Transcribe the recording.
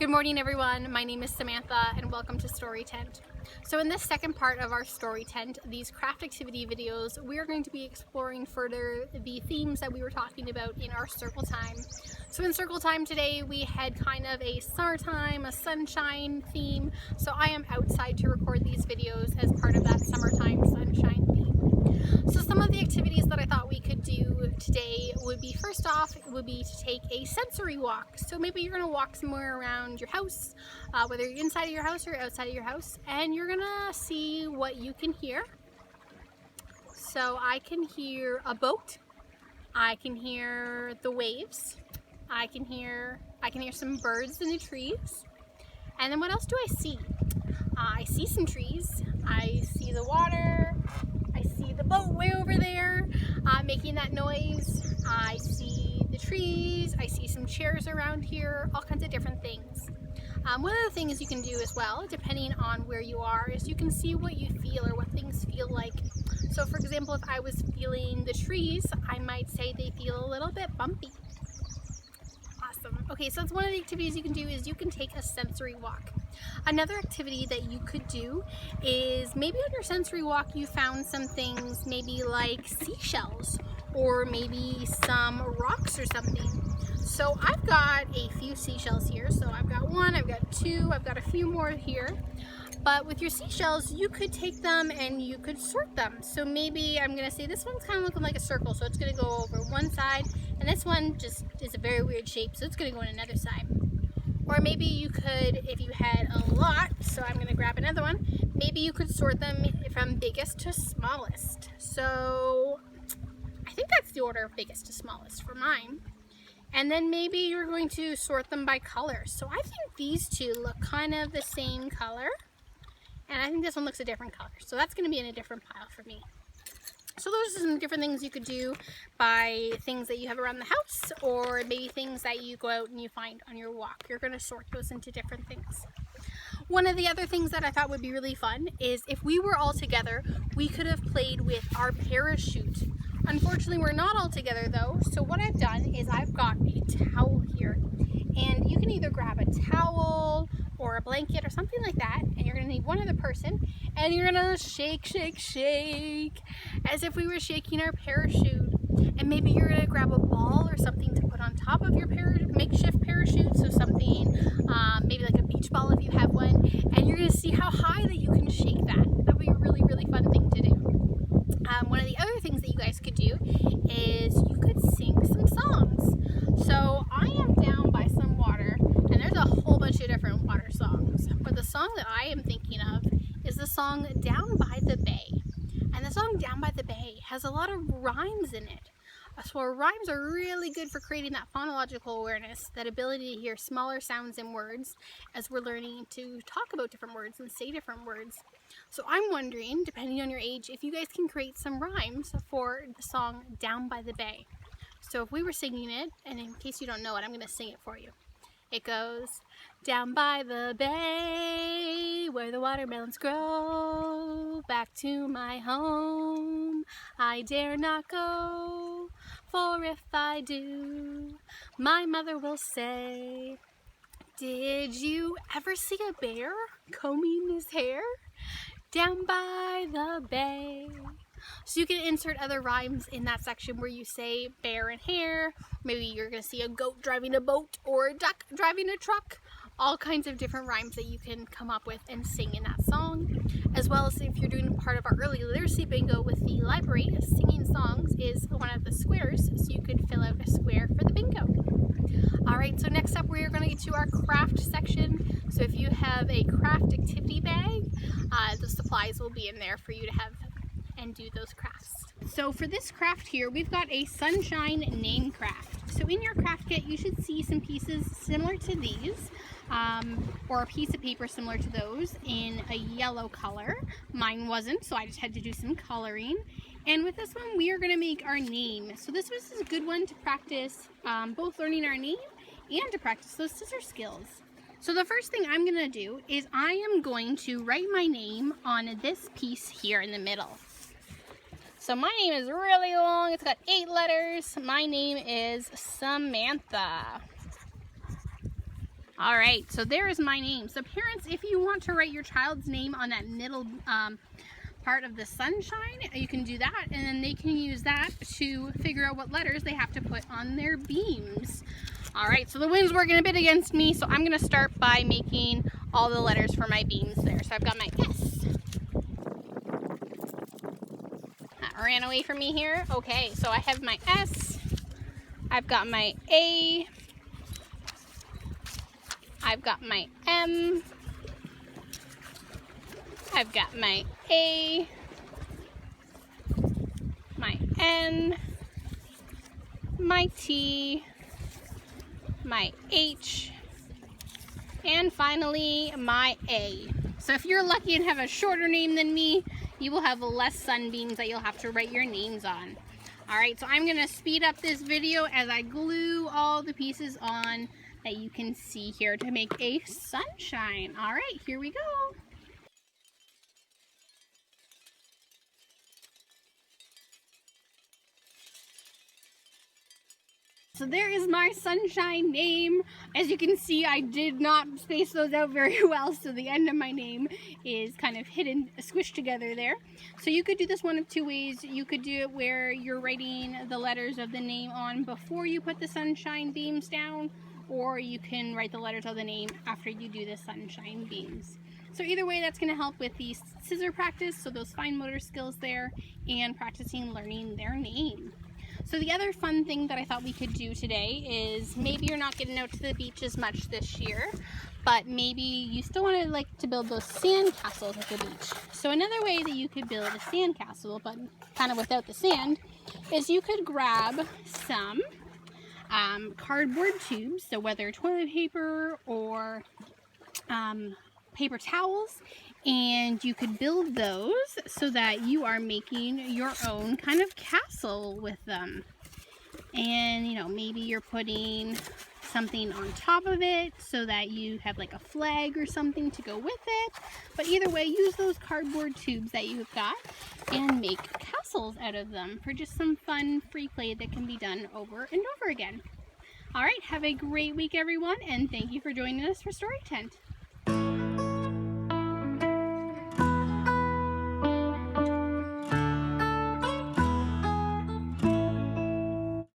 Good morning everyone, my name is Samantha and welcome to Story Tent. So in this second part of our Story Tent, these craft activity videos, we are going to be exploring further the themes that we were talking about in our circle time. So in circle time today we had kind of a summertime, a sunshine theme, so I am outside to record these videos as part of that summertime sunshine theme. So some of the activities that I thought we could do today would be, first off, it would be to take a sensory walk. So maybe you're going to walk somewhere around your house, whether you're inside of your house or outside of your house, and you're going to see what you can hear. So I can hear a boat, I can hear the waves, I can hear some birds in the trees, and then what else do I see? I see some trees, I see the water, I see the boat way over there making that noise. I see the trees, I see some chairs around here, all kinds of different things. One of the things you can do as well, depending on where you are, is you can see what you feel or what things feel like. So for example, if I was feeling the trees, I might say they feel a little bit bumpy. Awesome. Okay, so that's one of the activities you can do, is you can take a sensory walk. Another activity that you could do is maybe on your sensory walk you found some things, maybe like seashells or maybe some rocks or something. So I've got a few seashells here. So I've got one, I've got two, I've got a few more here. But with your seashells, you could take them and you could sort them. So maybe I'm going to say this one's kind of looking like a circle, so it's going to go over one side, and this one just is a very weird shape, so it's going to go on another side. Or maybe you could, if you had a lot, so I'm going to grab another one, maybe you could sort them from biggest to smallest. So I think that's the order of biggest to smallest for mine. And then maybe you're going to sort them by color. So I think these two look kind of the same color. And I think this one looks a different color. So that's going to be in a different pile for me. So those are some different things you could do by things that you have around the house, or maybe things that you go out and you find on your walk. You're going to sort those into different things. One of the other things that I thought would be really fun is if we were all together, we could have played with our parachute. Unfortunately, we're not all together though. So what I've done is I've got a towel here, and you can either grab a towel or a blanket or something like that, and you're going to need one other person, and you're going to shake, shake, shake as if we were shaking our parachute. And maybe you're going to grab a ball or something to put on top of your makeshift parachute, so something maybe like a beach ball if you have one, and you're going to see how high that you can shake that. That would be a really, really fun thing to do. One of the other things that you guys could do is you could sing some songs. So I am down by some water, and there's a whole bunch of different water songs, but the song that I am thinking of is the song Down by the Bay. And the song Down by the Bay has a lot of rhymes in it. So rhymes are really good for creating that phonological awareness, that ability to hear smaller sounds in words as we're learning to talk about different words and say different words. So I'm wondering, depending on your age, if you guys can create some rhymes for the song Down by the Bay. So if we were singing it, and in case you don't know it, I'm going to sing it for you. It goes, down by the bay, where the watermelons grow, back to my home, I dare not go, for if I do, my mother will say, did you ever see a bear combing his hair? Down by the bay. So you can insert other rhymes in that section where you say bear and hare. Maybe you're going to see a goat driving a boat or a duck driving a truck. All kinds of different rhymes that you can come up with and sing in that song. As well as if you're doing part of our early literacy bingo with the library, singing songs is one of the squares. So you could fill out a square for the bingo. Alright, so next up we are going to get to our craft section. So if you have a craft activity bag, the supplies will be in there for you to have and do those crafts. So for this craft here, we've got a sunshine name craft. So in your craft kit, you should see some pieces similar to these, or a piece of paper similar to those in a yellow color. Mine wasn't, so I just had to do some coloring. And with this one, we are going to make our name. So this was a good one to practice both learning our name and to practice those scissor skills. So the first thing I'm going to do is I am going to write my name on this piece here in the middle. So my name is really long. It's got 8 letters. My name is Samantha. All right, so there is my name. So parents, if you want to write your child's name on that middle part of the sunshine, you can do that, and then they can use that to figure out what letters they have to put on their beams. All right, so the wind's working a bit against me, so I'm gonna start by making all the letters for my beams there. So I've got my S. That ran away from me here. Okay, so I have my S. I've got my A. I've got my M. I've got my A, my N, my T, my H, and finally my A. So if you're lucky and have a shorter name than me, you will have less sunbeams that you'll have to write your names on. All right, so I'm gonna speed up this video as I glue all the pieces on that you can see here to make a sunshine. All right, here we go. So there is my sunshine name. As you can see, I did not space those out very well, so the end of my name is kind of hidden, squished together there. So you could do this one of two ways. You could do it where you're writing the letters of the name on before you put the sunshine beams down, or you can write the letters of the name after you do the sunshine beams. So either way, that's going to help with the scissor practice, so those fine motor skills there, and practicing learning their name. So the other fun thing that I thought we could do today is, maybe you're not getting out to the beach as much this year, but maybe you still want to build those sand castles at the beach. So another way that you could build a sand castle, but kind of without the sand, is you could grab some cardboard tubes, so whether toilet paper or paper towels, and you could build those so that you are making your own kind of castle with them. And you know, maybe you're putting something on top of it so that you have like a flag or something to go with it. But either way, use those cardboard tubes that you've got and make castles out of them for just some fun free play that can be done over and over again. All right, have a great week everyone, and thank you for joining us for Story Tent.